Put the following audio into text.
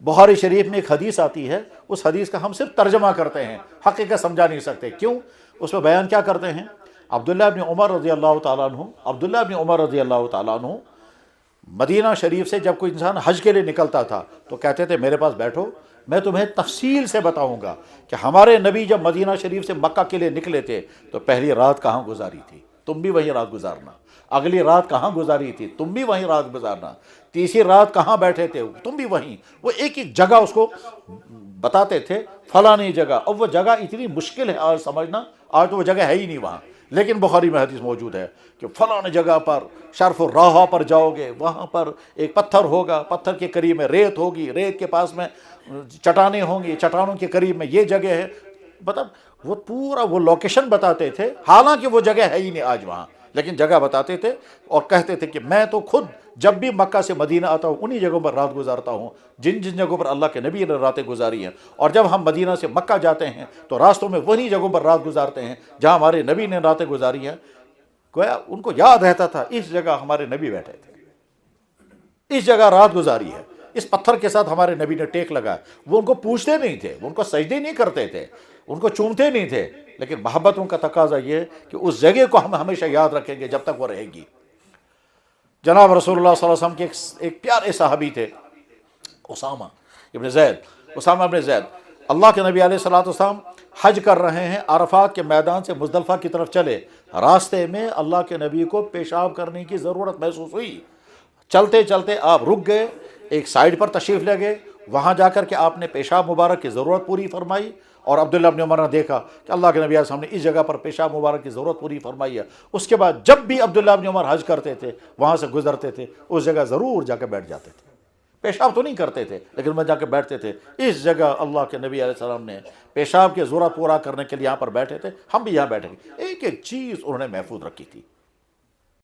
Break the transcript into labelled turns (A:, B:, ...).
A: بخاری شریف میں ایک حدیث آتی ہے، اس حدیث کا ہم صرف ترجمہ کرتے ہیں، حقیقت سمجھا نہیں سکتے. کیوں؟ اس میں بیان کیا کرتے ہیں؟ عبداللہ ابن عمر رضی اللہ تعالیٰ عنہ مدینہ شریف سے جب کوئی انسان حج کے لیے نکلتا تھا تو کہتے تھے میرے پاس بیٹھو، میں تمہیں تفصیل سے بتاؤں گا کہ ہمارے نبی جب مدینہ شریف سے مکہ کے لیے نکلے تھے تو پہلی رات کہاں گزاری تھی، تم بھی وہیں رات گزارنا. اگلی رات کہاں گزاری تھی، تم بھی وہیں رات گزارنا. تیسری رات کہاں بیٹھے تھے، تم بھی وہیں. وہ ایک ایک جگہ اس کو بتاتے تھے، فلانی جگہ. اور وہ جگہ اتنی مشکل ہے آج سمجھنا، آج تو وہ جگہ ہے ہی نہیں وہاں، لیکن بخاری میں حدیث موجود ہے کہ فلاں جگہ پر شرف الراحہ پر جاؤ گے، وہاں پر ایک پتھر ہوگا، پتھر کے قریب میں ریت ہوگی، ریت کے پاس میں چٹانیں ہوں گی، چٹانوں کے قریب میں یہ جگہ ہے. مطلب وہ پورا وہ لوکیشن بتاتے تھے، حالانکہ وہ جگہ ہے ہی نہیں آج وہاں، لیکن جگہ بتاتے تھے اور کہتے تھے کہ میں تو خود جب بھی مکہ سے مدینہ آتا ہوں انہی جگہوں پر رات گزارتا ہوں جن جن جگہوں پر اللہ کے نبی نے راتیں گزاری ہیں. اور جب ہم مدینہ سے مکہ جاتے ہیں تو راستوں میں وہی جگہوں پر رات گزارتے ہیں جہاں ہمارے نبی نے راتیں گزاری ہیں. گویا ان کو یاد رہتا تھا اس جگہ ہمارے نبی بیٹھے تھے، اس جگہ رات گزاری ہے، اس پتھر کے ساتھ ہمارے نبی نے ٹیک لگا. وہ ان کو پوچھتے نہیں تھے، وہ ان کو سجدے نہیں کرتے تھے، ان کو چومتے نہیں تھے، لیکن محبت ان کا تقاضا یہ ہے کہ اس جگہ کو ہم ہمیشہ یاد رکھیں گے جب تک وہ رہے گی. جناب رسول اللہ صلی اللہ علیہ وسلم کے ایک پیارے صحابی تھے، اسامہ ابن زید. اللہ کے نبی علیہ الصلوۃ والسلام حج کر رہے ہیں، عرفات کے میدان سے مزدلفہ کی طرف چلے. راستے میں اللہ کے نبی کو پیشاب کرنے کی ضرورت محسوس ہوئی. چلتے چلتے آپ رک گئے، ایک سائڈ پر تشریف لے گئے، وہاں جا کر کے آپ نے پیشاب مبارک کی ضرورت پوری فرمائی. اور عبداللہ ابن عمر نے دیکھا کہ اللہ کے نبی علیہ السلام نے اس جگہ پر پیشاب مبارک کی ضرورت پوری فرمائی ہے. اس کے بعد جب بھی عبداللہ ابن عمر حج کرتے تھے وہاں سے گزرتے تھے اس جگہ ضرور جا کے بیٹھ جاتے تھے. پیشاب تو نہیں کرتے تھے لیکن میں جا کے بیٹھتے تھے، اس جگہ اللہ کے نبی علیہ السلام نے پیشاب کی ضرورت پورا کرنے کے لیے یہاں پر بیٹھے تھے، ہم بھی یہاں بیٹھیں گے. ایک ایک چیز انہوں نے محفوظ رکھی تھی.